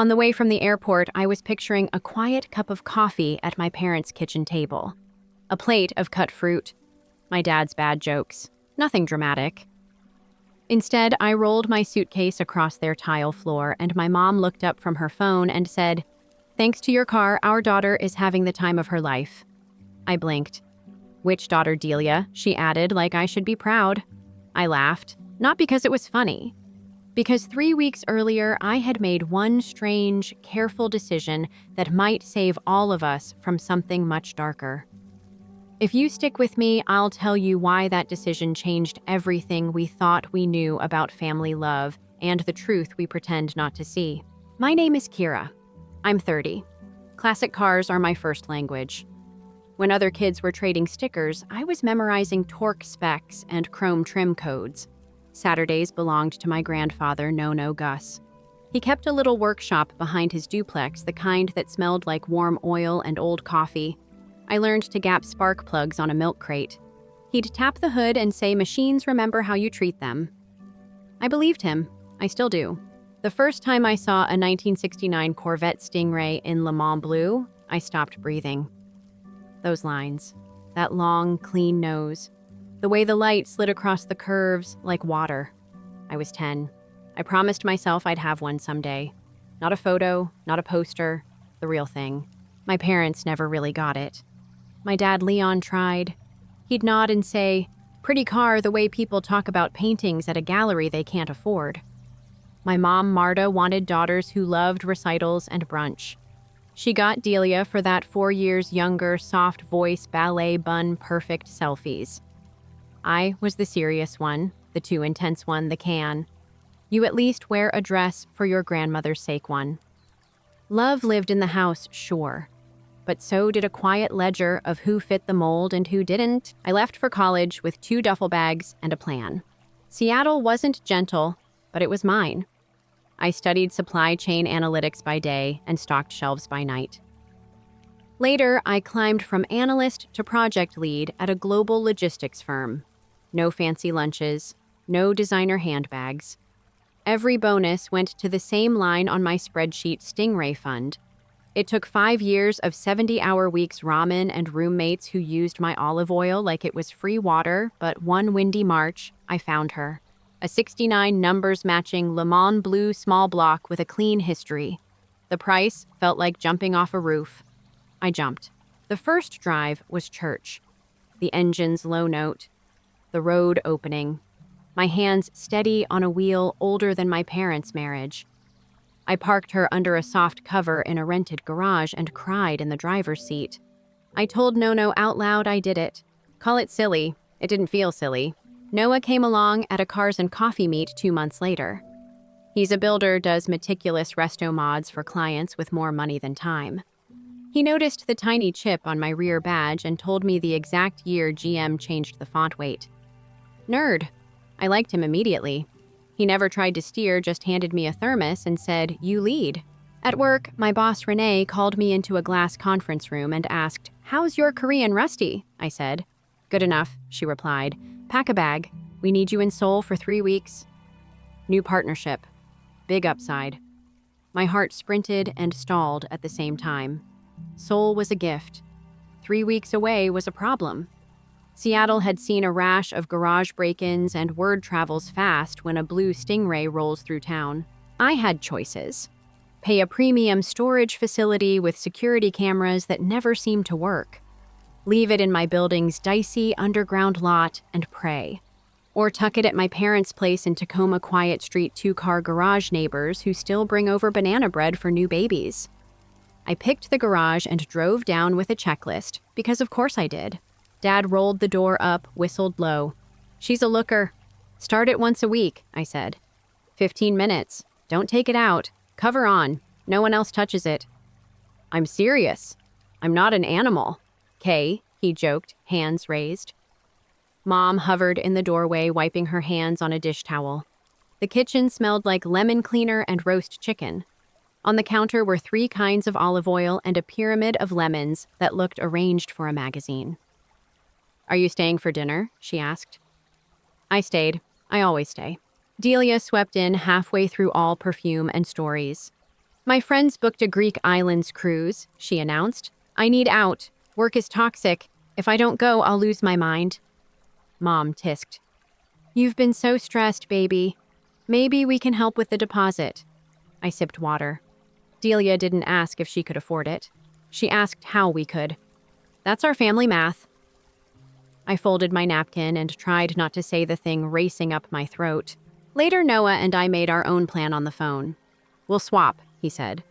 On the way from the airport, I was picturing a quiet cup of coffee at my parents' kitchen table. A plate of cut fruit. My dad's bad jokes. Nothing dramatic. Instead, I rolled my suitcase across their tile floor, and my mom looked up from her phone and said, "Thanks to your car, our daughter is having the time of her life." I blinked. "Which daughter, Delia?" she added, like I should be proud. I laughed, not because it was funny. Because 3 weeks earlier, I had made one strange, careful decision that might save all of us from something much darker. If you stick with me, I'll tell you why that decision changed everything we thought we knew about family love and the truth we pretend not to see. My name is Kira. I'm 30. Classic cars are my first language. When other kids were trading stickers, I was memorizing torque specs and chrome trim codes. Saturdays belonged to my grandfather, No Gus. He kept a little workshop behind his duplex, the kind that smelled like warm oil and old coffee. I learned to gap spark plugs on a milk crate. He'd tap the hood and say, "Machines remember how you treat them." I believed him. I still do. The first time I saw a 1969 Corvette Stingray in Le Mans Blue, I stopped breathing. Those lines, that long, clean nose, the way the light slid across the curves like water. I was 10. I promised myself I'd have one someday. Not a photo, not a poster, the real thing. My parents never really got it. My dad Leon tried. He'd nod and say, "Pretty car the way people talk about paintings at a gallery they can't afford." My mom Marta wanted daughters who loved recitals and brunch. She got Delia for that 4 years younger, soft voice, ballet bun, perfect selfies. I was the serious one, the too intense one, the can. You at least wear a dress for your grandmother's sake one. Love lived in the house, sure. But so did a quiet ledger of who fit the mold and who didn't. I left for college with 2 duffel bags and a plan. Seattle wasn't gentle, but it was mine. I studied supply chain analytics by day and stocked shelves by night. Later, I climbed from analyst to project lead at a global logistics firm. No fancy lunches, no designer handbags. Every bonus went to the same line on my spreadsheet Stingray fund. It took 5 years of 70-hour weeks ramen and roommates who used my olive oil like it was free water, but one windy March, I found her. A 69 numbers-matching Le Mans Blue small block with a clean history. The price felt like jumping off a roof. I jumped. The first drive was church. The engine's low note. The road opening. My hands steady on a wheel older than my parents' marriage. I parked her under a soft cover in a rented garage and cried in the driver's seat. I told Nono out loud I did it. Call it silly. It didn't feel silly. Noah came along at a Cars and Coffee meet 2 months later. He's a builder, does meticulous resto mods for clients with more money than time. He noticed the tiny chip on my rear badge and told me the exact year GM changed the font weight. Nerd. I liked him immediately. He never tried to steer, just handed me a thermos and said, "You lead." At work, my boss Renee called me into a glass conference room and asked, "How's your Korean Rusty?" I said. "Good enough," she replied. "Pack a bag. We need you in Seoul for 3 weeks." New partnership. Big upside. My heart sprinted and stalled at the same time. Seoul was a gift. 3 weeks away was a problem. Seattle had seen a rash of garage break-ins and word travels fast when a blue Stingray rolls through town. I had choices. Pay a premium storage facility with security cameras that never seemed to work. Leave it in my building's dicey underground lot and pray. Or tuck it at my parents' place in Tacoma Quiet Street 2-car garage neighbors who still bring over banana bread for new babies. I picked the garage and drove down with a checklist, because of course I did. Dad rolled the door up, whistled low. "She's a looker. Start it once a week," I said. 15 minutes. Don't take it out. Cover on. No one else touches it. "I'm serious. I'm not an animal." "Kay," he joked, hands raised. Mom hovered in the doorway, wiping her hands on a dish towel. The kitchen smelled like lemon cleaner and roast chicken. On the counter were 3 kinds of olive oil and a pyramid of lemons that looked arranged for a magazine. "Are you staying for dinner?" she asked. I stayed. I always stay. Delia swept in halfway through all perfume and stories. My friends booked a Greek islands cruise, she announced. I need out. Work is toxic. If I don't go, I'll lose my mind. Mom tisked. You've been so stressed, baby. Maybe we can help with the deposit. I sipped water. Delia didn't ask if she could afford it. She asked how we could. That's our family math. I folded my napkin and tried not to say the thing racing up my throat. Later, Noah and I made our own plan on the phone. We'll swap, he said.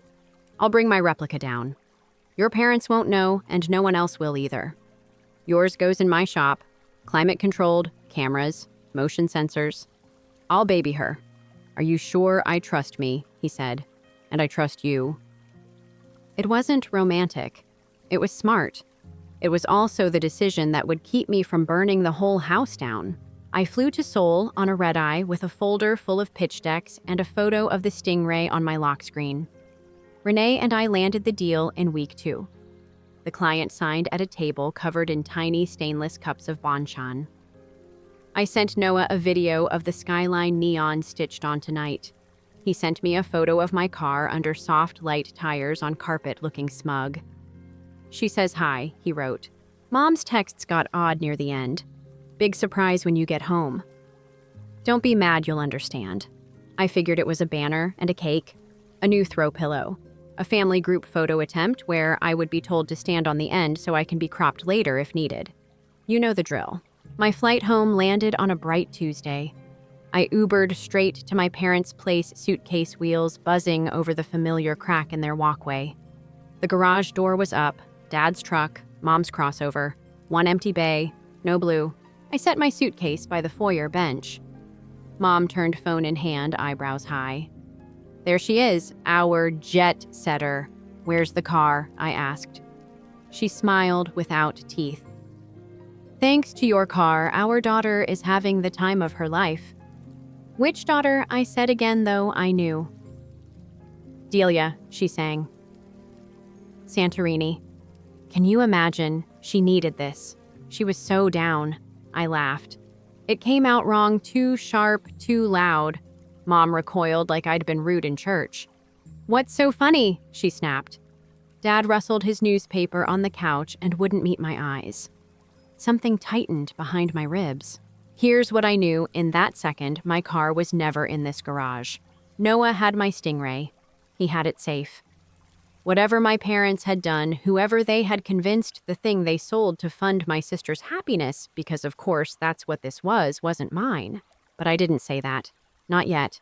I'll bring my replica down. Your parents won't know, and no one else will either. Yours goes in my shop. Climate-controlled, cameras, motion sensors. I'll baby her. Are you sure I trust me, he said. And I trust you. It wasn't romantic. It was smart. It was also the decision that would keep me from burning the whole house down. I flew to Seoul on a red-eye with a folder full of pitch decks and a photo of the Stingray on my lock screen. Renee and I landed the deal in week 2. The client signed at a table covered in tiny stainless cups of banchan. I sent Noah a video of the skyline neon stitched on tonight. He sent me a photo of my car under soft light tires on carpet looking smug. She says hi, he wrote. Mom's texts got odd near the end. Big surprise when you get home. Don't be mad, you'll understand. I figured it was a banner and a cake, a new throw pillow, a family group photo attempt where I would be told to stand on the end so I can be cropped later if needed. You know the drill. My flight home landed on a bright Tuesday. I Ubered straight to my parents' place, suitcase wheels buzzing over the familiar crack in their walkway. The garage door was up, Dad's truck, Mom's crossover, one empty bay, no blue. I set my suitcase by the foyer bench. Mom turned phone in hand, eyebrows high. There she is, our jet setter. Where's the car? I asked. She smiled without teeth. Thanks to your car, our daughter is having the time of her life. Which daughter? I said again, though I knew. Delia, she sang. Santorini. Can you imagine? She needed this. She was so down. I laughed. It came out wrong, too sharp, too loud. Mom recoiled like I'd been rude in church. What's so funny? She snapped. Dad rustled his newspaper on the couch and wouldn't meet my eyes. Something tightened behind my ribs. Here's what I knew in that second: my car was never in this garage. Noah had my Stingray. He had it safe. Whatever my parents had done, whoever they had convinced, the thing they sold to fund my sister's happiness, because of course that's what this was, wasn't mine. But I didn't say that. Not yet.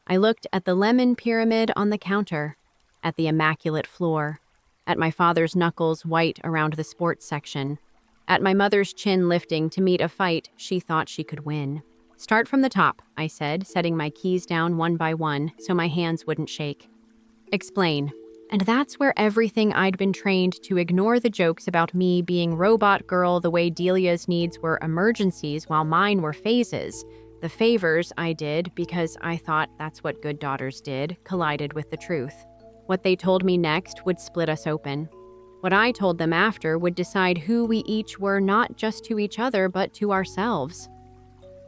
I looked at the lemon pyramid on the counter, at the immaculate floor, at my father's knuckles white around the sports section, at my mother's chin lifting to meet a fight she thought she could win. Start from the top, I said, setting my keys down one by one so my hands wouldn't shake. Explain. And that's where everything I'd been trained to ignore the jokes about me being robot girl the way Delia's needs were emergencies while mine were phases. The favors I did, because I thought that's what good daughters did, collided with the truth. What they told me next would split us open. What I told them after would decide who we each were, not just to each other, but to ourselves.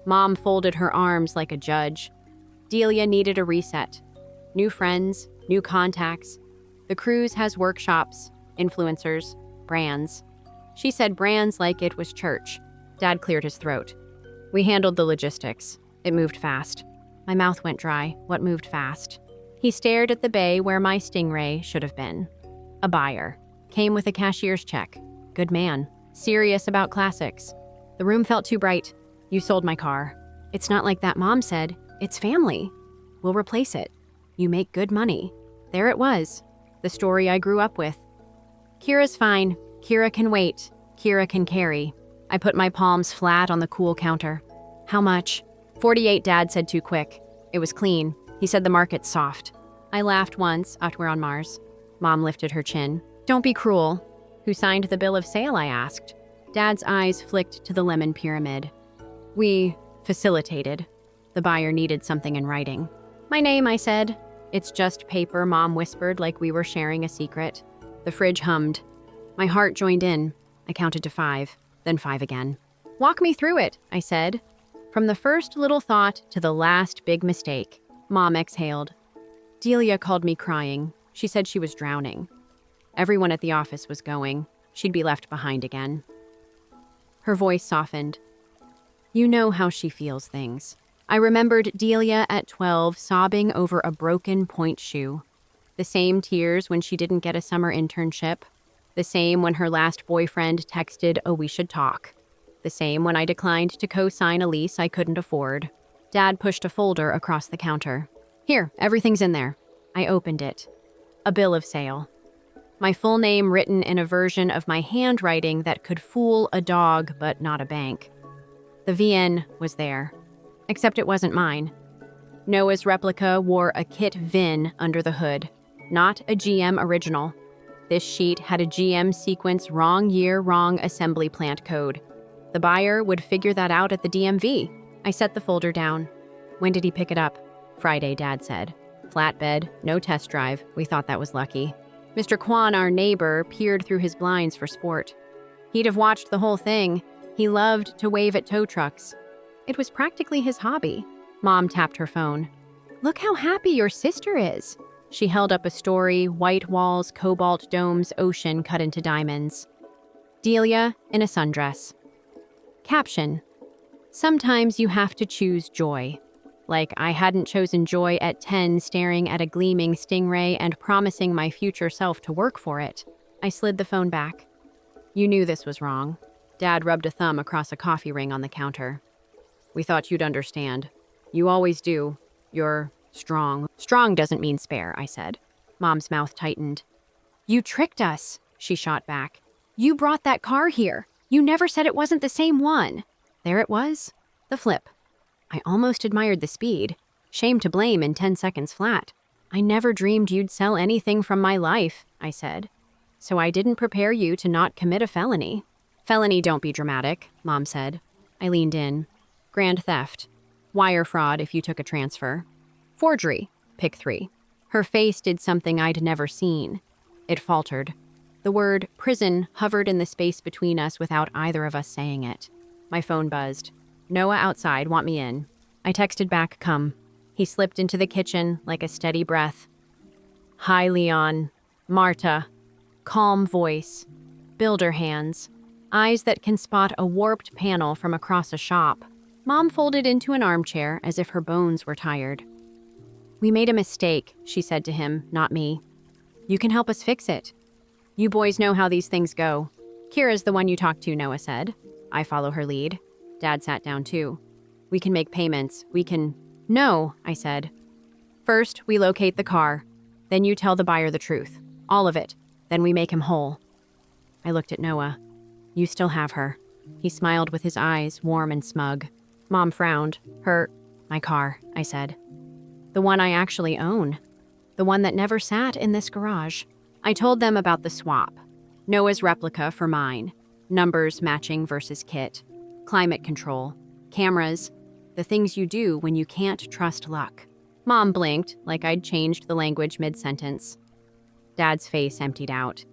Mom folded her arms like a judge. Delia needed a reset. New friends, new contacts. The cruise has workshops, influencers, brands. She said brands like it was church. Dad cleared his throat. We handled the logistics. It moved fast. My mouth went dry. What moved fast? He stared at the bay where my Stingray should have been. A buyer. Came with a cashier's check. Good man. Serious about classics. The room felt too bright. You sold my car. It's not like that, Mom said. It's family. We'll replace it. You make good money. There it was. The story I grew up with. Kira's fine. Kira can wait. Kira can carry. I put my palms flat on the cool counter. How much? 48, Dad said too quick. It was clean. He said the market's soft. I laughed once, after we're on Mars. Mom lifted her chin. Don't be cruel. Who signed the bill of sale, I asked. Dad's eyes flicked to the lemon pyramid. We facilitated. The buyer needed something in writing. My name, I said. It's just paper, Mom whispered like we were sharing a secret. The fridge hummed. My heart joined in. I counted to 5, then 5 again. Walk me through it, I said. From the first little thought to the last big mistake. Mom exhaled. Delia called me crying. She said she was drowning. Everyone at the office was going. She'd be left behind again. Her voice softened. You know how she feels things. I remembered Delia at 12 sobbing over a broken point shoe. The same tears when she didn't get a summer internship. The same when her last boyfriend texted, "Oh, we should talk." The same when I declined to co-sign a lease I couldn't afford. Dad pushed a folder across the counter. Here, everything's in there. I opened it. A bill of sale. My full name written in a version of my handwriting that could fool a dog but not a bank. The VN was there, except it wasn't mine. Noah's replica wore a kit VIN under the hood, not a GM original. This sheet had a GM sequence wrong year, wrong assembly plant code. The buyer would figure that out at the DMV. I set the folder down. When did he pick it up? Friday, Dad said. Flatbed, no test drive. We thought that was lucky. Mr. Kwan, our neighbor, peered through his blinds for sport. He'd have watched the whole thing. He loved to wave at tow trucks. It was practically his hobby. Mom tapped her phone. Look how happy your sister is. She held up a story, white walls, cobalt domes, ocean cut into diamonds. Delia in a sundress. Caption. Sometimes you have to choose joy. Like I hadn't chosen joy at 10 staring at a gleaming stingray and promising my future self to work for it. I slid the phone back. You knew this was wrong. Dad rubbed a thumb across a coffee ring on the counter. We thought you'd understand. You always do. You're strong. Strong doesn't mean spare, I said. Mom's mouth tightened. You tricked us, she shot back. You brought that car here. You never said it wasn't the same one. There it was. The flip. I almost admired the speed. Shame to blame in 10 seconds flat. I never dreamed you'd sell anything from my life, I said. So I didn't prepare you to not commit a felony. Felony, don't be dramatic, Mom said. I leaned in. Grand theft. Wire fraud if you took a transfer. Forgery. Pick 3. Her face did something I'd never seen. It faltered. The word prison hovered in the space between us without either of us saying it. My phone buzzed. Noah outside, want me in. I texted back, come. He slipped into the kitchen like a steady breath. Hi, Leon. Marta. Calm voice. Builder hands. Eyes that can spot a warped panel from across a shop. Mom folded into an armchair as if her bones were tired. We made a mistake, she said to him, not me. You can help us fix it. You boys know how these things go. Kira's the one you talked to, Noah said. I follow her lead. Dad sat down too. We can make payments. We can... No, I said. First, we locate the car. Then you tell the buyer the truth. All of it. Then we make him whole. I looked at Noah. You still have her. He smiled with his eyes, warm and smug. Mom frowned. My car, I said. The one I actually own. The one that never sat in this garage. I told them about the swap. Noah's replica for mine. Numbers matching versus kit. Climate control. Cameras. The things you do when you can't trust luck. Mom blinked, like I'd changed the language mid-sentence. Dad's face emptied out.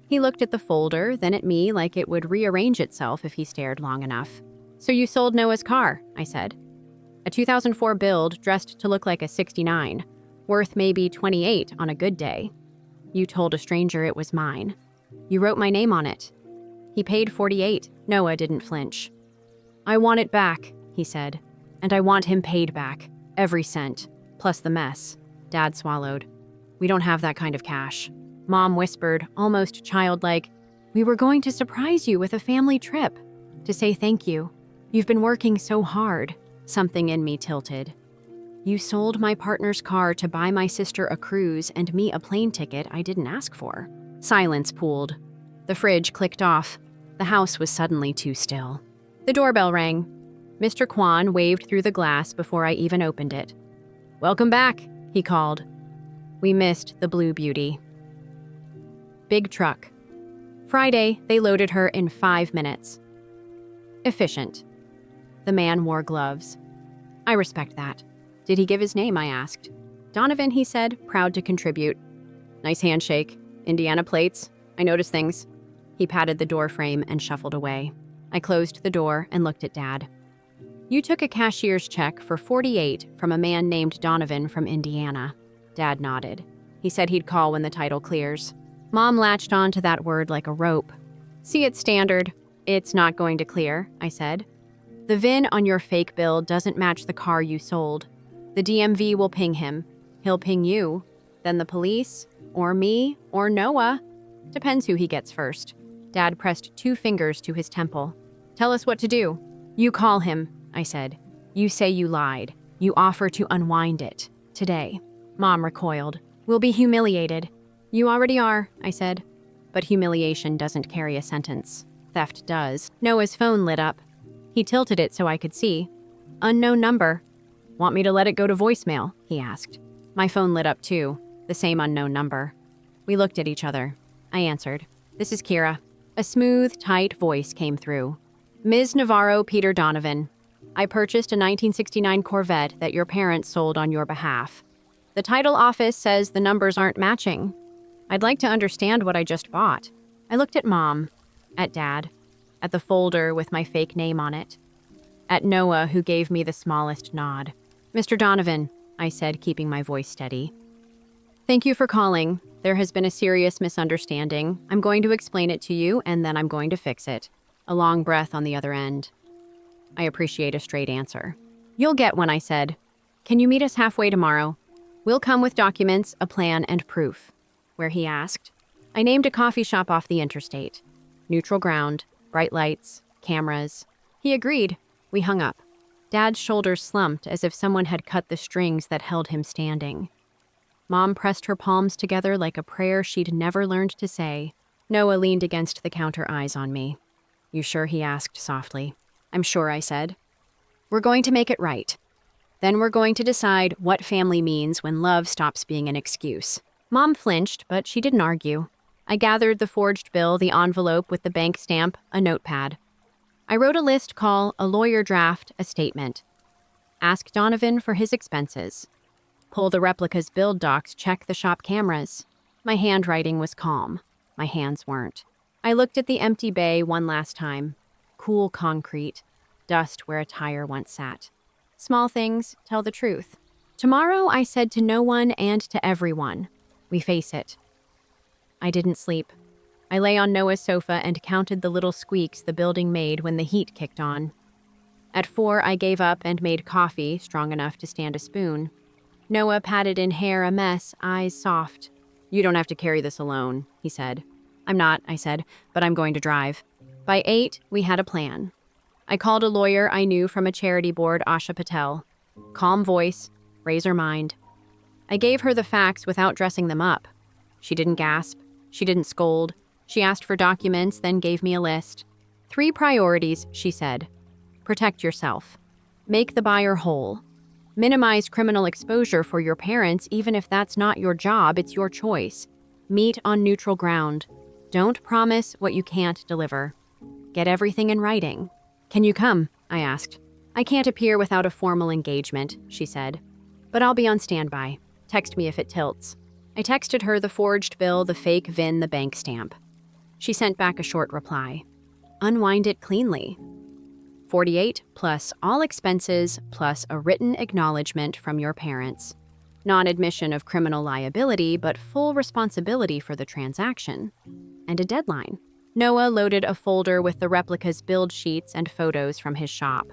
He looked at the folder, then at me like it would rearrange itself if he stared long enough. So you sold Noah's car, I said. A 2004 build dressed to look like a 69, worth maybe 28 on a good day. You told a stranger it was mine. You wrote my name on it. He paid 48. Noah didn't flinch. I want it back, he said. And I want him paid back. Every cent. Plus the mess. Dad swallowed. We don't have that kind of cash. Mom whispered, almost childlike, we were going to surprise you with a family trip. To say thank you. You've been working so hard. Something in me tilted. You sold my partner's car to buy my sister a cruise and me a plane ticket I didn't ask for. Silence pooled. The fridge clicked off. The house was suddenly too still. The doorbell rang. Mr. Kwan waved through the glass before I even opened it. Welcome back, he called. We missed the Blue Beauty. Big truck. Friday, they loaded her in 5 minutes. Efficient. The man wore gloves. I respect that. Did he give his name, I asked. Donovan, he said, proud to contribute. Nice handshake. Indiana plates. I noticed things. He patted the door frame and shuffled away. I closed the door and looked at Dad. You took a cashier's check for 48 from a man named Donovan from Indiana. Dad nodded. He said he'd call when the title clears. Mom latched on to that word like a rope. See, it's standard. It's not going to clear, I said. The VIN on your fake bill doesn't match the car you sold. The DMV will ping him. He'll ping you. Then the police, or me, or Noah. Depends who he gets first. Dad pressed 2 fingers to his temple. Tell us what to do. You call him, I said. You say you lied. You offer to unwind it. Today. Mom recoiled. We'll be humiliated. You already are, I said. But humiliation doesn't carry a sentence. Theft does. Noah's phone lit up. He tilted it so I could see. Unknown number. Want me to let it go to voicemail? He asked. My phone lit up too. The same unknown number. We looked at each other. I answered. This is Kira. A smooth, tight voice came through. Ms. Navarro Peter Donovan. I purchased a 1969 Corvette that your parents sold on your behalf. The title office says the numbers aren't matching. I'd like to understand what I just bought. I looked at Mom, at Dad, at the folder with my fake name on it, at Noah, who gave me the smallest nod. Mr. Donovan, I said, keeping my voice steady. Thank you for calling. There has been a serious misunderstanding. I'm going to explain it to you, and then I'm going to fix it. A long breath on the other end. I appreciate a straight answer. You'll get one, I said. Can you meet us halfway tomorrow? We'll come with documents, a plan, and proof. Where he asked. I named a coffee shop off the interstate. Neutral ground, bright lights, cameras. He agreed. We hung up. Dad's shoulders slumped as if someone had cut the strings that held him standing. Mom pressed her palms together like a prayer she'd never learned to say. Noah leaned against the counter, eyes on me. You sure? He asked softly. I'm sure, I said. We're going to make it right. Then we're going to decide what family means when love stops being an excuse. Mom flinched, but she didn't argue. I gathered the forged bill, the envelope with the bank stamp, a notepad. I wrote a list called a lawyer draft, a statement. Ask Donovan for his expenses. Pull the replica's build docs, check the shop cameras. My handwriting was calm. My hands weren't. I looked at the empty bay one last time. Cool concrete, dust where a tire once sat. Small things tell the truth. Tomorrow, I said to no one and to everyone, we face it. I didn't sleep. I lay on Noah's sofa and counted the little squeaks the building made when the heat kicked on. At 4, I gave up and made coffee strong enough to stand a spoon. Noah patted in hair a mess, eyes soft. You don't have to carry this alone, he said. I'm not, I said, but I'm going to drive. By 8, we had a plan. I called a lawyer I knew from a charity board, Asha Patel. Calm voice, razor mind. I gave her the facts without dressing them up. She didn't gasp. She didn't scold. She asked for documents, then gave me a list. 3 priorities, she said. Protect yourself. Make the buyer whole. Minimize criminal exposure for your parents, even if that's not your job, it's your choice. Meet on neutral ground. Don't promise what you can't deliver. Get everything in writing. Can you come? I asked. I can't appear without a formal engagement, she said. But I'll be on standby. Text me if it tilts. I texted her the forged bill, the fake VIN, the bank stamp. She sent back a short reply. Unwind it cleanly. 48 plus all expenses plus a written acknowledgement from your parents. Non-admission of criminal liability, but full responsibility for the transaction. And a deadline. Noah loaded a folder with the replica's build sheets and photos from his shop.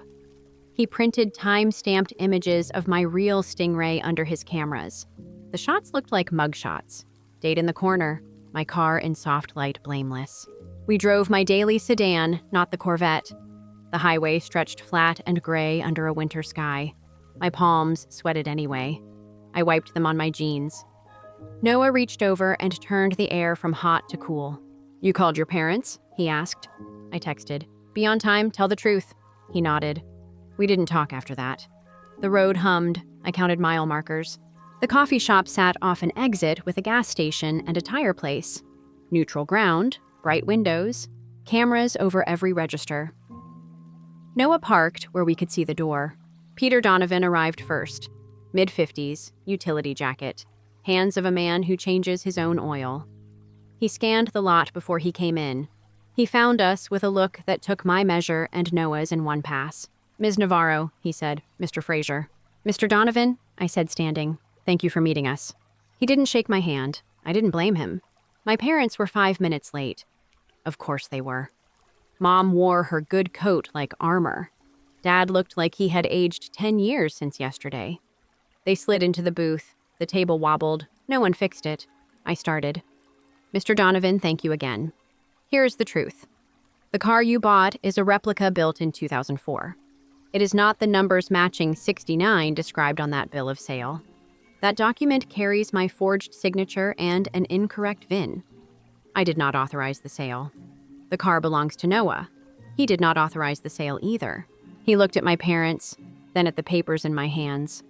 He printed time-stamped images of my real Stingray under his cameras. The shots looked like mugshots. Date in the corner, my car in soft light blameless. We drove my daily sedan, not the Corvette. The highway stretched flat and gray under a winter sky. My palms sweated anyway. I wiped them on my jeans. Noah reached over and turned the air from hot to cool. You called your parents? He asked. I texted. Be on time, tell the truth. He nodded. We didn't talk after that. The road hummed. I counted mile markers. The coffee shop sat off an exit with a gas station and a tire place. Neutral ground, bright windows, cameras over every register. Noah parked where we could see the door. Peter Donovan arrived first. Mid-50s, utility jacket. Hands of a man who changes his own oil. He scanned the lot before he came in. He found us with a look that took my measure and Noah's in one pass. Ms. Navarro, he said. Mr. Fraser. Mr. Donovan, I said, standing. Thank you for meeting us. He didn't shake my hand. I didn't blame him. My parents were 5 minutes late. Of course they were. Mom wore her good coat like armor. Dad looked like he had aged 10 years since yesterday. They slid into the booth. The table wobbled. No one fixed it. I started. Mr. Donovan, thank you again. Here's the truth. The car you bought is a replica built in 2004. It is not the numbers matching 69 described on that bill of sale. That document carries my forged signature and an incorrect VIN. I did not authorize the sale. The car belongs to Noah. He did not authorize the sale either. He looked at my parents, then at the papers in my hands.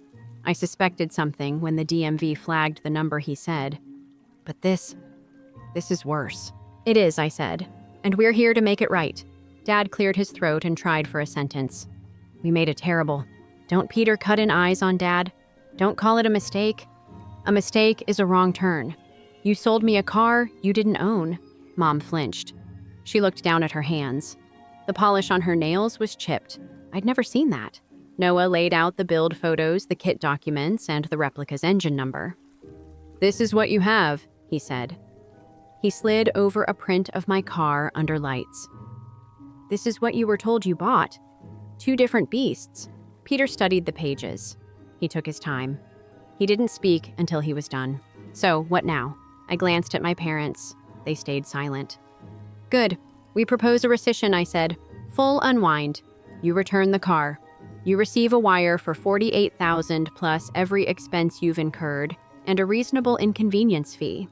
I suspected something when the DMV flagged the number he said. But this is worse. It is, I said. And we're here to make it right. Dad cleared his throat and tried for a sentence. We made a terrible. Don't Peter cut in eyes on Dad. Don't call it a mistake. A mistake is a wrong turn. You sold me a car you didn't own. Mom flinched. She looked down at her hands. The polish on her nails was chipped. I'd never seen that. Noah laid out the build photos, the kit documents, and the replica's engine number. This is what you have, he said. He slid over a print of my car under lights. This is what you were told you bought. 2 different beasts. Peter studied the pages. He took his time. He didn't speak until he was done. So, what now? I glanced at my parents. They stayed silent. Good. We propose a rescission, I said. Full unwind. You return the car. You receive a wire for $48,000 plus every expense you've incurred and a reasonable inconvenience fee.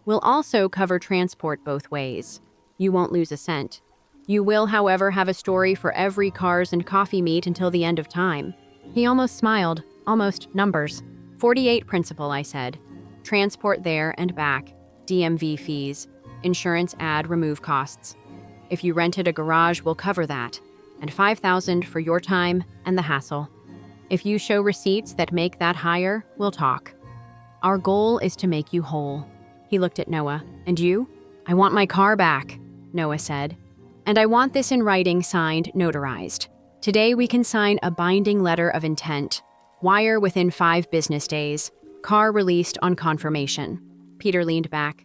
We'll also cover transport both ways. You won't lose a cent. You will, however, have a story for every cars and coffee meet until the end of time. He almost smiled, almost numbers. 48 principal, I said. Transport there and back, DMV fees, insurance add remove costs. If you rented a garage, we'll cover that, and $5,000 for your time and the hassle. If you show receipts that make that higher, we'll talk. Our goal is to make you whole. He looked at Noah. And you? I want my car back, Noah said. And I want this in writing, signed, notarized. Today we can sign a binding letter of intent. Wire within 5 business days. Car released on confirmation. Peter leaned back.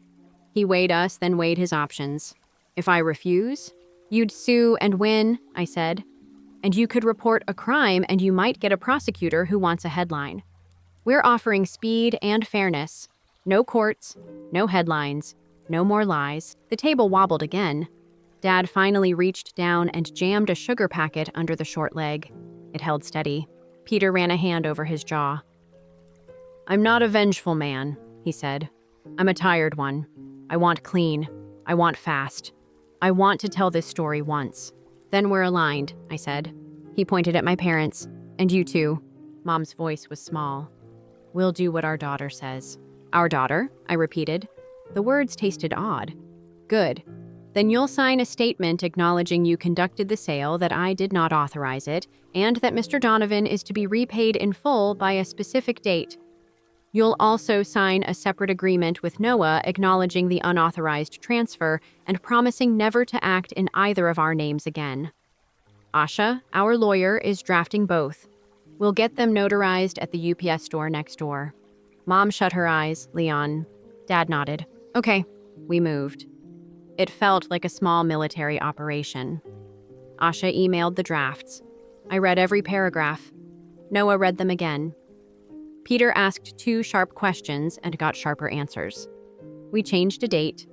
He weighed us, then weighed his options. If I refuse, you'd sue and win, I said. And you could report a crime and you might get a prosecutor who wants a headline. We're offering speed and fairness. No courts, no headlines, no more lies. The table wobbled again. Dad finally reached down and jammed a sugar packet under the short leg. It held steady. Peter ran a hand over his jaw. I'm not a vengeful man, he said. I'm a tired one. I want clean. I want fast. I want to tell this story once. Then we're aligned, I said. He pointed at my parents. And you too. Mom's voice was small. We'll do what our daughter says. Our daughter, I repeated. The words tasted odd. Good. Then you'll sign a statement acknowledging you conducted the sale, that I did not authorize it, and that Mr. Donovan is to be repaid in full by a specific date. You'll also sign a separate agreement with Noah acknowledging the unauthorized transfer and promising never to act in either of our names again. Asha, our lawyer, is drafting both. We'll get them notarized at the UPS store next door. Mom shut her eyes. Leon. Dad nodded. Okay. We moved. It felt like a small military operation. Asha emailed the drafts. I read every paragraph. Noah read them again. Peter asked 2 sharp questions and got sharper answers. We changed a date.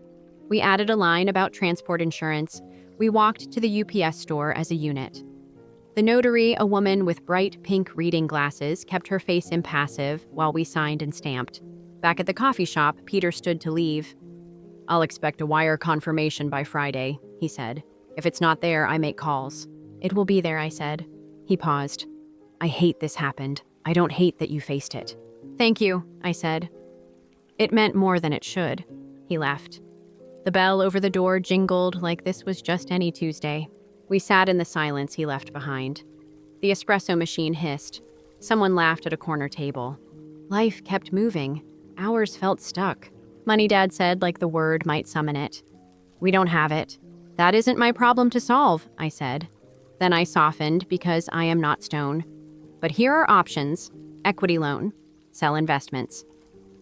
We added a line about transport insurance. We walked to the UPS store as a unit. The notary, a woman with bright pink reading glasses, kept her face impassive while we signed and stamped. Back at the coffee shop, Peter stood to leave. I'll expect a wire confirmation by Friday, he said. If it's not there, I make calls. It will be there, I said. He paused. I hate this happened. I don't hate that you faced it. Thank you, I said. It meant more than it should. He left. The bell over the door jingled like this was just any Tuesday. We sat in the silence he left behind. The espresso machine hissed. Someone laughed at a corner table. Life kept moving. Hours felt stuck. Money, Dad said, like the word might summon it. We don't have it. That isn't my problem to solve, I said. Then I softened because I am not stone. But here are options. Equity loan. Sell investments.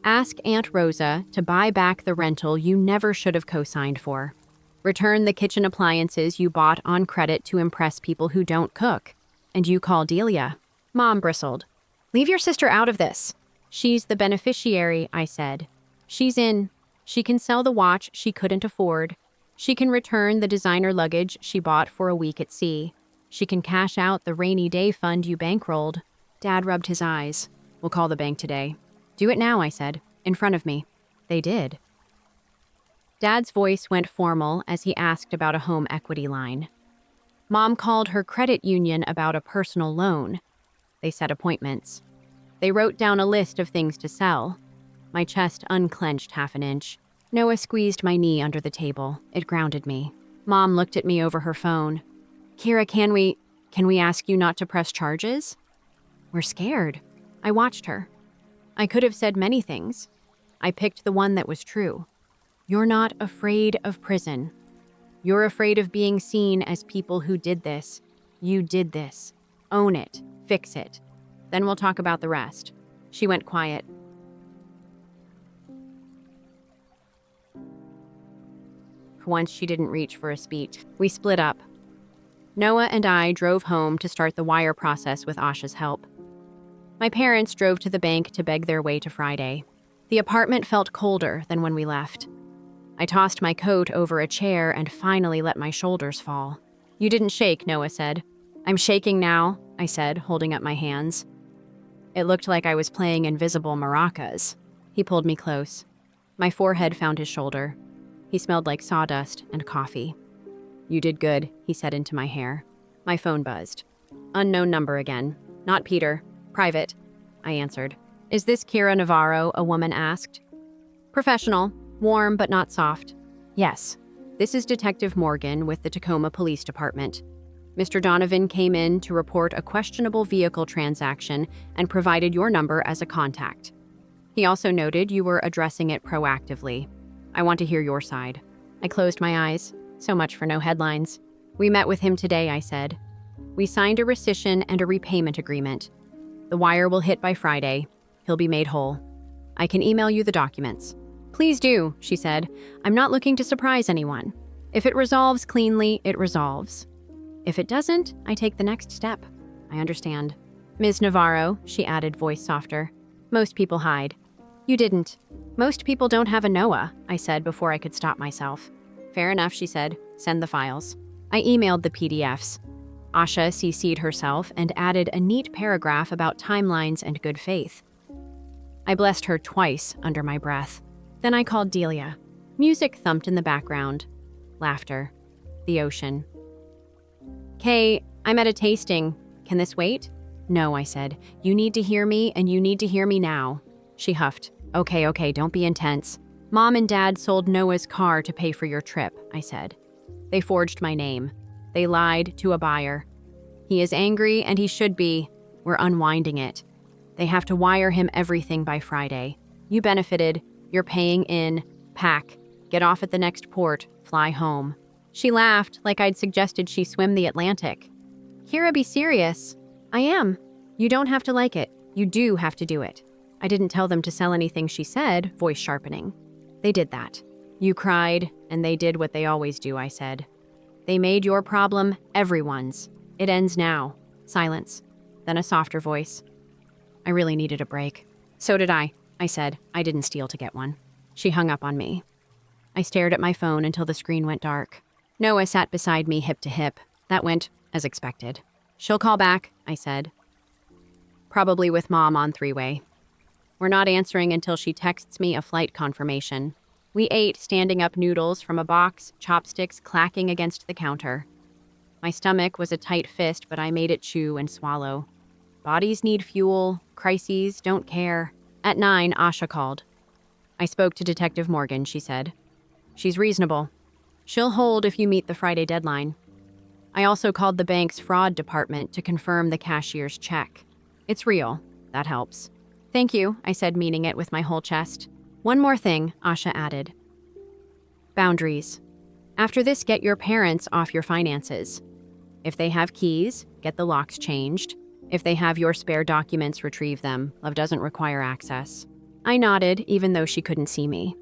Ask Aunt Rosa to buy back the rental you never should have co-signed for. Return the kitchen appliances you bought on credit to impress people who don't cook. And you call Delia. Mom bristled. Leave your sister out of this. She's the beneficiary, I said. She's in. She can sell the watch she couldn't afford. She can return the designer luggage she bought for a week at sea. She can cash out the rainy day fund you bankrolled. Dad rubbed his eyes. We'll call the bank today. Do it now, I said, in front of me. They did. Dad's voice went formal as he asked about a home equity line. Mom called her credit union about a personal loan. They set appointments. They wrote down a list of things to sell. My chest unclenched half an inch. Noah squeezed my knee under the table. It grounded me. Mom looked at me over her phone. Kira, can we ask you not to press charges? We're scared. I watched her. I could have said many things. I picked the one that was true. You're not afraid of prison. You're afraid of being seen as people who did this. You did this. Own it. Fix it. Then we'll talk about the rest. She went quiet. For once, she didn't reach for a speech. We split up. Noah and I drove home to start the wire process with Asha's help. My parents drove to the bank to beg their way to Friday. The apartment felt colder than when we left. I tossed my coat over a chair and finally let my shoulders fall. You didn't shake, Noah said. I'm shaking now, I said, holding up my hands. It looked like I was playing invisible maracas. He pulled me close. My forehead found his shoulder. He smelled like sawdust and coffee. You did good, he said into my hair. My phone buzzed. Unknown number again. Not Peter. Private, I answered. Is this Kira Navarro? A woman asked. Professional. Warm but not soft. Yes. This is Detective Morgan with the Tacoma Police Department. Mr. Donovan came in to report a questionable vehicle transaction and provided your number as a contact. He also noted you were addressing it proactively. I want to hear your side. I closed my eyes. So much for no headlines. We met with him today, I said. We signed a rescission and a repayment agreement. The wire will hit by Friday. He'll be made whole. I can email you the documents. Please do, she said. I'm not looking to surprise anyone. If it resolves cleanly, it resolves. If it doesn't, I take the next step. I understand. Ms. Navarro, she added, voice softer. Most people hide. You didn't. Most people don't have a Noah, I said before I could stop myself. Fair enough, she said. Send the files. I emailed the PDFs. Asha CC'd herself and added a neat paragraph about timelines and good faith. I blessed her twice under my breath. Then I called Delia. Music thumped in the background. Laughter. The ocean. Kay, I'm at a tasting. Can this wait? No, I said. You need to hear me, and you need to hear me now. She huffed. Okay, don't be intense. Mom and Dad sold Noah's car to pay for your trip, I said. They forged my name. They lied to a buyer. He is angry, and he should be. We're unwinding it. They have to wire him everything by Friday. You benefited. You're paying in. Pack. Get off at the next port. Fly home. She laughed like I'd suggested she swim the Atlantic. Kira, be serious. I am. You don't have to like it. You do have to do it. I didn't tell them to sell anything, she said, voice sharpening. They did that. You cried, and they did what they always do, I said. They made your problem everyone's. It ends now. Silence. Then a softer voice. I really needed a break. So did I said. I didn't steal to get one. She hung up on me. I stared at my phone until the screen went dark. Noah sat beside me hip to hip. That went as expected. She'll call back, I said. Probably with Mom on three-way. We're not answering until she texts me a flight confirmation. We ate standing-up noodles from a box, chopsticks clacking against the counter. My stomach was a tight fist, but I made it chew and swallow. Bodies need fuel. Crises don't care. At 9, Asha called. I spoke to Detective Morgan, she said. She's reasonable. She'll hold if you meet the Friday deadline. I also called the bank's fraud department to confirm the cashier's check. It's real. That helps. Thank you, I said, meaning it with my whole chest. One more thing, Asha added. Boundaries. After this, get your parents off your finances. If they have keys, get the locks changed. If they have your spare documents, retrieve them. Love doesn't require access. I nodded, even though she couldn't see me.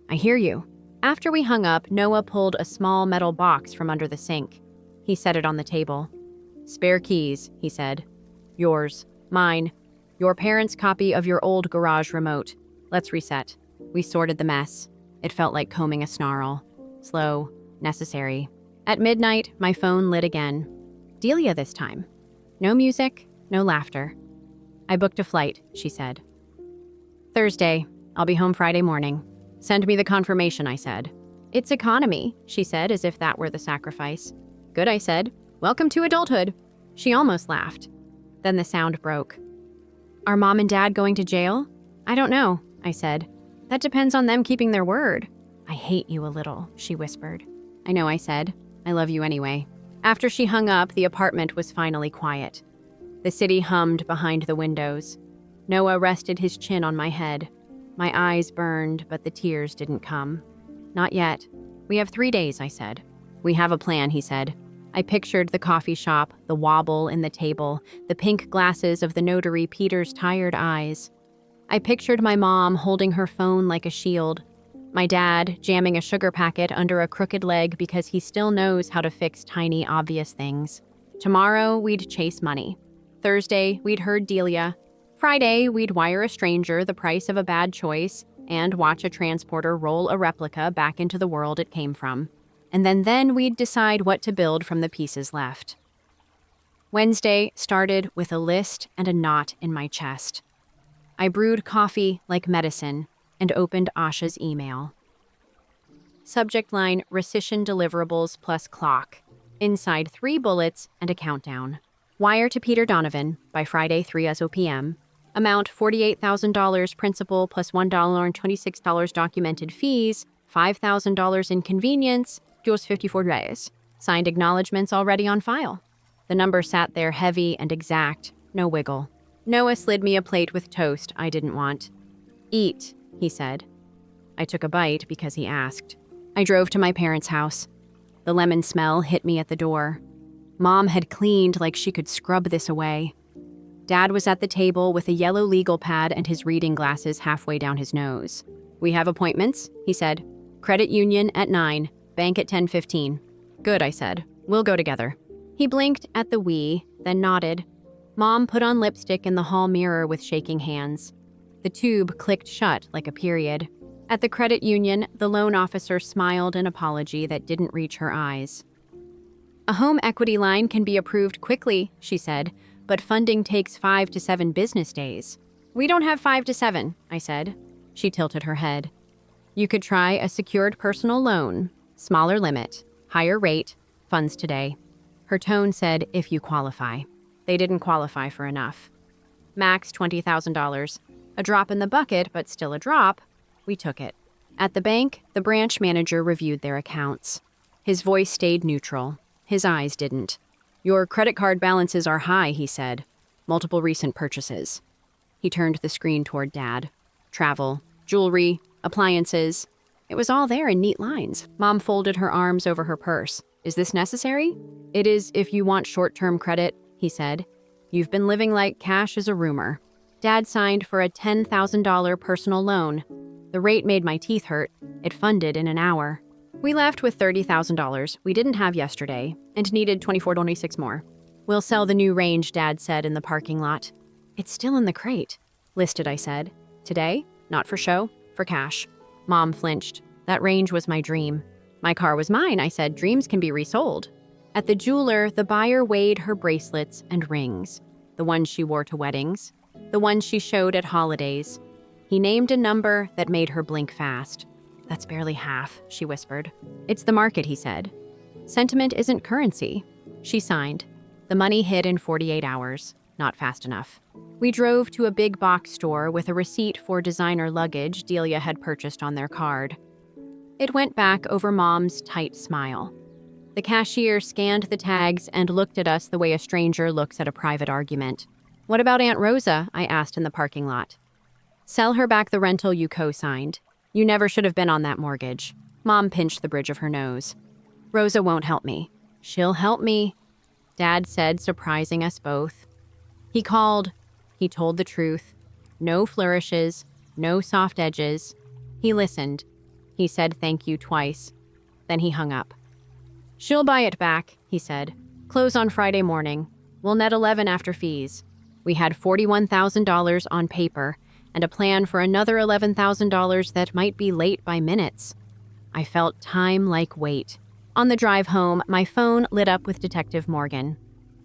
I hear you. After we hung up, Noah pulled a small metal box from under the sink. He set it on the table. Spare keys, he said. Yours. Mine. Your parents' copy of your old garage remote. Let's reset. We sorted the mess. It felt like combing a snarl. Slow. Necessary. At midnight, my phone lit again. Delia this time. No music, no laughter. I booked a flight, she said. Thursday. I'll be home Friday morning. Send me the confirmation, I said. It's economy, she said, as if that were the sacrifice. Good, I said. Welcome to adulthood. She almost laughed. Then the sound broke. Are Mom and Dad going to jail? I don't know, I said. That depends on them keeping their word. I hate you a little, she whispered. I know, I said. I love you anyway. After she hung up, the apartment was finally quiet. The city hummed behind the windows. Noah rested his chin on my head. My eyes burned, but the tears didn't come. Not yet. We have 3 days, I said. We have a plan, he said. I pictured the coffee shop, the wobble in the table, the pink glasses of the notary Peter's tired eyes. I pictured my mom holding her phone like a shield, my dad jamming a sugar packet under a crooked leg because he still knows how to fix tiny, obvious things. Tomorrow, we'd chase money. Thursday, we'd herd Delia. Friday, we'd wire a stranger the price of a bad choice and watch a transporter roll a replica back into the world it came from. And then we'd decide what to build from the pieces left. Wednesday started with a list and a knot in my chest. I brewed coffee like medicine and opened Asha's email. Subject line, rescission deliverables plus clock. Inside 3 bullets and a countdown. Wire to Peter Donovan by Friday 3 p.m. Amount $48,000 principal plus $1.26 documented fees, $5,000 inconvenience, just 54 days. Signed acknowledgments already on file. The number sat there heavy and exact, no wiggle. Noah slid me a plate with toast I didn't want. Eat, he said. I took a bite because he asked. I drove to my parents' house. The lemon smell hit me at the door. Mom had cleaned like she could scrub this away. Dad was at the table with a yellow legal pad and his reading glasses halfway down his nose. We have appointments, he said. Credit union at 9, bank at 10:15. Good, I said. We'll go together. He blinked at the we, then nodded. Mom put on lipstick in the hall mirror with shaking hands. The tube clicked shut like a period. At the credit union, the loan officer smiled an apology that didn't reach her eyes. A home equity line can be approved quickly, she said, but funding takes 5 to 7 business days. We don't have 5 to 7, I said. She tilted her head. You could try a secured personal loan, smaller limit, higher rate, funds today. Her tone said, if you qualify. They didn't qualify for enough. Max $20,000. A drop in the bucket, but still a drop. We took it. At the bank, the branch manager reviewed their accounts. His voice stayed neutral. His eyes didn't. Your credit card balances are high, he said. Multiple recent purchases. He turned the screen toward Dad. Travel, jewelry, appliances. It was all there in neat lines. Mom folded her arms over her purse. Is this necessary? It is if you want short-term credit, he said. You've been living like cash is a rumor. Dad signed for a $10,000 personal loan. The rate made my teeth hurt. It funded in an hour. We left with $30,000 we didn't have yesterday and needed $24.26 more. We'll sell the new range, Dad said in the parking lot. It's still in the crate. Listed, I said. Today? Not for show, for cash. Mom flinched. That range was my dream. My car was mine, I said. Dreams can be resold. At the jeweler, the buyer weighed her bracelets and rings. The ones she wore to weddings. The ones she showed at holidays. He named a number that made her blink fast. That's barely half, she whispered. It's the market, he said. Sentiment isn't currency. She signed. The money hid in 48 hours. Not fast enough. We drove to a big box store with a receipt for designer luggage Delia had purchased on their card. It went back over Mom's tight smile. The cashier scanned the tags and looked at us the way a stranger looks at a private argument. What about Aunt Rosa? I asked in the parking lot. Sell her back the rental you co-signed. You never should have been on that mortgage. Mom pinched the bridge of her nose. Rosa won't help me. She'll help me, Dad said, surprising us both. He called. He told the truth. No flourishes, no soft edges. He listened. He said thank you twice. Then he hung up. "She'll buy it back," he said. "Close on Friday morning. We'll net 11 after fees." We had $41,000 on paper and a plan for another $11,000 that might be late by minutes. I felt time like weight. On the drive home, my phone lit up with Detective Morgan.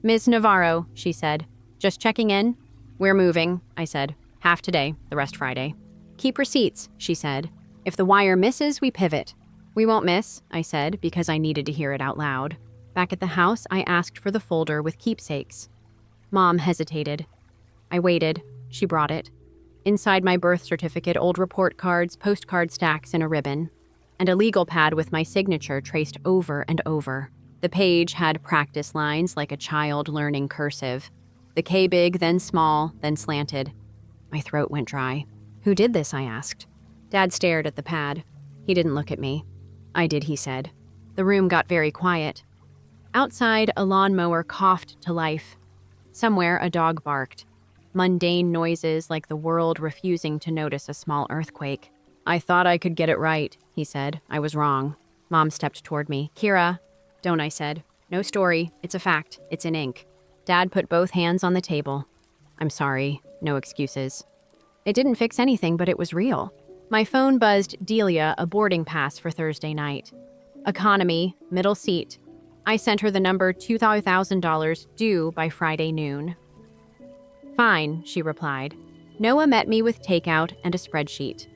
"Ms. Navarro," she said. "Just checking in?" "We're moving," I said. "Half today, the rest Friday." "Keep receipts," she said. "If the wire misses, we pivot." "We won't miss," I said, because I needed to hear it out loud. Back at the house, I asked for the folder with keepsakes. Mom hesitated. I waited. She brought it. Inside my birth certificate, old report cards, postcard stacks, and a ribbon. And a legal pad with my signature traced over and over. The page had practice lines like a child learning cursive. The K big, then small, then slanted. My throat went dry. "Who did this?" I asked. Dad stared at the pad. He didn't look at me. "I did," he said. The room got very quiet. Outside, a lawnmower coughed to life. Somewhere, a dog barked. Mundane noises like the world refusing to notice a small earthquake. "I thought I could get it right," he said. "I was wrong." Mom stepped toward me. "Kira." "Don't," I said. "No story. It's a fact. It's in ink." Dad put both hands on the table. "I'm sorry. No excuses." It didn't fix anything, but it was real. My phone buzzed Delia a boarding pass for Thursday night. Economy, middle seat. I sent her the number $2,000 due by Friday noon. "Fine," she replied. Noah met me with takeout and a spreadsheet.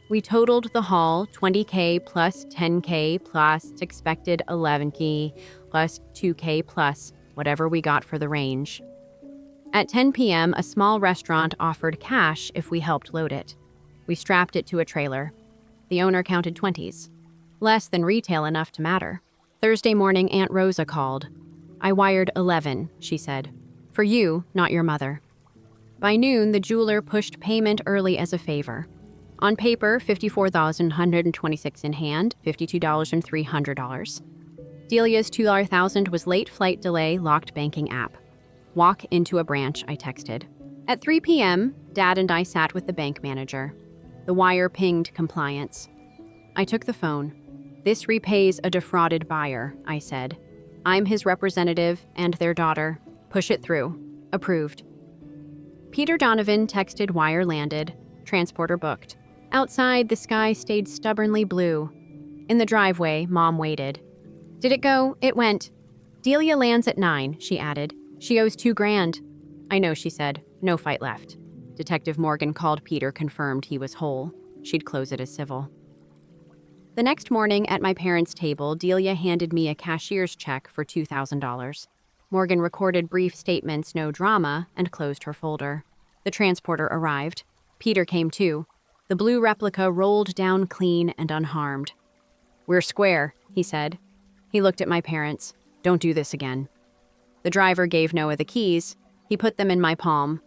We totaled the haul, $20K plus $10K plus expected $11K plus $2K plus whatever we got for the range. At 10 p.m., a small restaurant offered cash if we helped load it. We strapped it to a trailer. The owner counted 20s. Less than retail enough to matter. Thursday morning, Aunt Rosa called. "I wired 11, she said. "For you, not your mother." By noon, the jeweler pushed payment early as a favor. On paper, $54,126 in hand, $52,300. Delia's $2,000 was late flight delay, locked banking app. "Walk into a branch," I texted. At 3 p.m., Dad and I sat with the bank manager. The wire pinged compliance. I took the phone. "This repays a defrauded buyer," I said. "I'm his representative and their daughter. Push it through. Approved." Peter Donovan texted wire landed. Transporter booked. Outside, the sky stayed stubbornly blue. In the driveway, Mom waited. "Did it go?" "It went." "Delia lands at 9, she added. "She owes $2,000. "I know," she said. No fight left. Detective Morgan called Peter, confirmed he was whole. She'd close it as civil. The next morning, at my parents' table, Delia handed me a cashier's check for $2,000. Morgan recorded brief statements, no drama, and closed her folder. The transporter arrived. Peter came too. The blue replica rolled down clean and unharmed. "We're square," he said. He looked at my parents. "Don't do this again." The driver gave Noah the keys. He put them in my palm.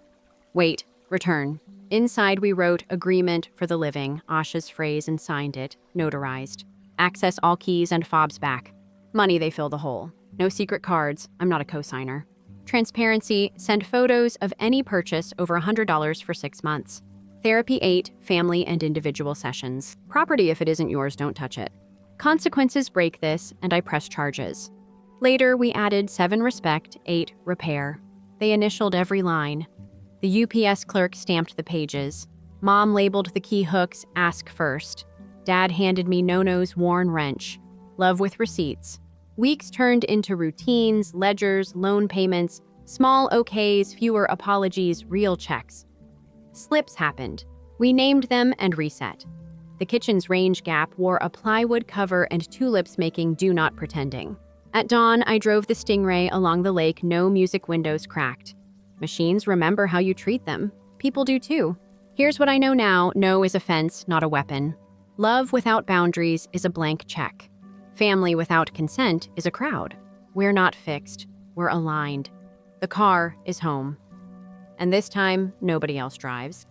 "Wait, return." Inside we wrote "Agreement for the Living," Asha's phrase, and signed it, notarized. "Access all keys and fobs back. Money, they fill the hole. No secret cards. I'm not a cosigner. Transparency, send photos of any purchase over $100 for 6 months. Therapy 8, family and individual sessions. Property, if it isn't yours, don't touch it. Consequences, break this, and I press charges. Later, we added 7 respect, 8 repair. They initialed every line. The UPS clerk stamped the pages. Mom labeled the key hooks, ask first. Dad handed me Nono's worn wrench. Love with receipts. Weeks turned into routines, ledgers, loan payments, small okays, fewer apologies, real checks. Slips happened. We named them and reset. The kitchen's range gap wore a plywood cover and tulips making do not pretending. At dawn, I drove the Stingray along the lake, no music windows cracked. Machines remember how you treat them. People do too. Here's what I know now. No is a fence, not a weapon. Love without boundaries is a blank check. Family without consent is a crowd. We're not fixed. We're aligned. The car is home. And this time, nobody else drives.